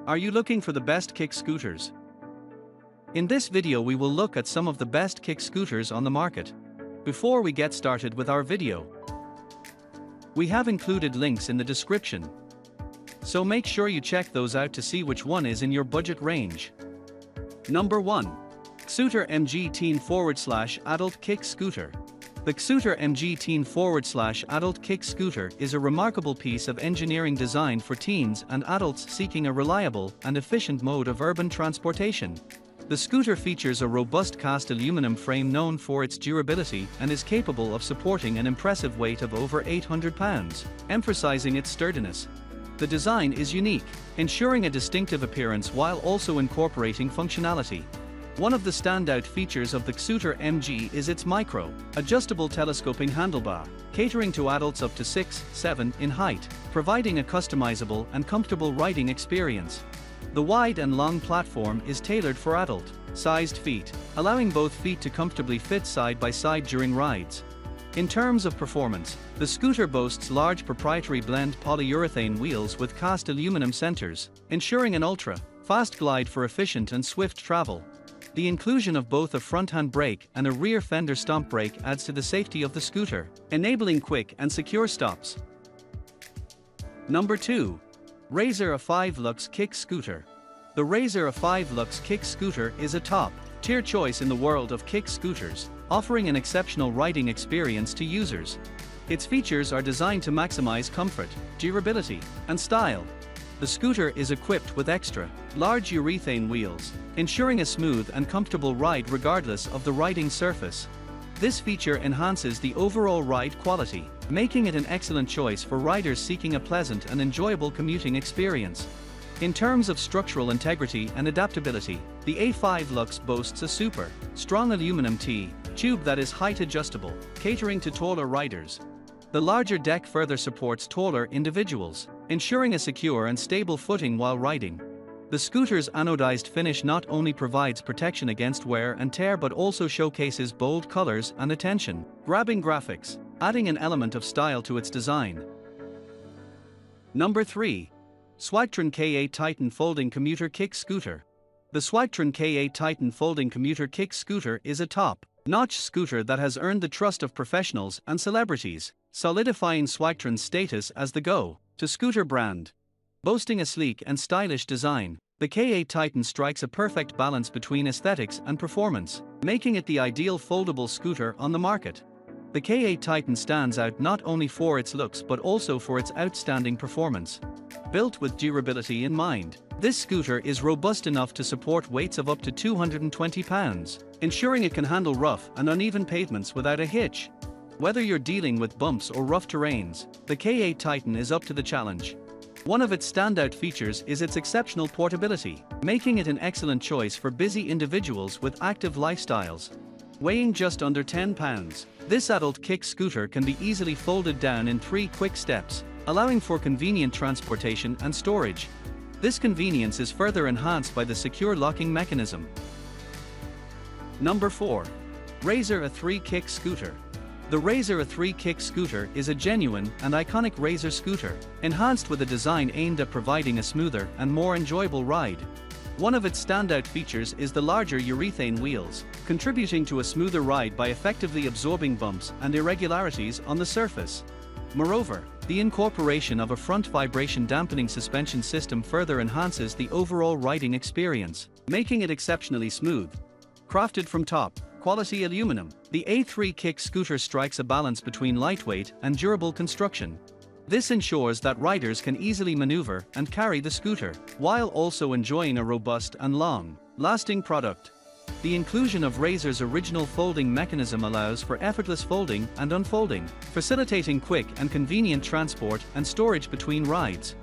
Are you looking for the best kick scooters? In this video we will look at some of the best kick scooters on the market. Before we get started with our video, we have included links in the description, so make sure you check those out to see which one is in your budget range. Number 1. Xootr MG Teen/Adult Kick Scooter. The Xootr MG Teen/Adult Kick Scooter is a remarkable piece of engineering designed for teens and adults seeking a reliable and efficient mode of urban transportation. The scooter features a robust cast aluminum frame known for its durability and is capable of supporting an impressive weight of over 800 pounds, emphasizing its sturdiness. The design is unique, ensuring a distinctive appearance while also incorporating functionality. One of the standout features of the Xootr MG is its micro-adjustable telescoping handlebar, catering to adults up to 6'7" in height, providing a customizable and comfortable riding experience. The wide and long platform is tailored for adult-sized feet, allowing both feet to comfortably fit side by side during rides. In terms of performance, the scooter boasts large proprietary blend polyurethane wheels with cast aluminum centers, ensuring an ultra-fast glide for efficient and swift travel. The inclusion of both a front handbrake and a rear fender stomp brake adds to the safety of the scooter, enabling quick and secure stops. Number 2. Razer A5 Lux Kick Scooter. The Razer A5 Lux Kick Scooter is a top-tier choice in the world of kick scooters, offering an exceptional riding experience to users. Its features are designed to maximize comfort, durability, and style. The scooter is equipped with extra, large urethane wheels, ensuring a smooth and comfortable ride regardless of the riding surface. This feature enhances the overall ride quality, making it an excellent choice for riders seeking a pleasant and enjoyable commuting experience. In terms of structural integrity and adaptability, the A5 Lux boasts a super strong aluminum T-tube that is height adjustable, catering to taller riders. The larger deck further supports taller individuals, ensuring a secure and stable footing while riding. The scooter's anodized finish not only provides protection against wear and tear but also showcases bold colors and attention-grabbing graphics, adding an element of style to its design. Number 3. Swagtron K8 Titan Folding Commuter Kick Scooter. The Swagtron K8 Titan Folding Commuter Kick Scooter is a top-notch scooter that has earned the trust of professionals and celebrities, solidifying Swagtron's status as the go-to scooter brand. Boasting a sleek and stylish design, the K8 Titan strikes a perfect balance between aesthetics and performance, making it the ideal foldable scooter on the market. The K8 Titan stands out not only for its looks but also for its outstanding performance. Built with durability in mind, this scooter is robust enough to support weights of up to 220 pounds, ensuring it can handle rough and uneven pavements without a hitch. Whether you're dealing with bumps or rough terrains, the K8 Titan is up to the challenge. One of its standout features is its exceptional portability, making it an excellent choice for busy individuals with active lifestyles. Weighing just under 10 pounds, this adult kick scooter can be easily folded down in 3 quick steps, allowing for convenient transportation and storage. This convenience is further enhanced by the secure locking mechanism. Number 4. Razer A3 Kick Scooter. The Razer A3 Kick Scooter is a genuine and iconic Razer scooter, enhanced with a design aimed at providing a smoother and more enjoyable ride. One of its standout features is the larger urethane wheels, contributing to a smoother ride by effectively absorbing bumps and irregularities on the surface. Moreover, the incorporation of a front vibration dampening suspension system further enhances the overall riding experience, making it exceptionally smooth. Crafted from top-quality aluminum, the A3 Kick Scooter strikes a balance between lightweight and durable construction. This ensures that riders can easily maneuver and carry the scooter, while also enjoying a robust and long-lasting product. The inclusion of Razer's original folding mechanism allows for effortless folding and unfolding, facilitating quick and convenient transport and storage between rides.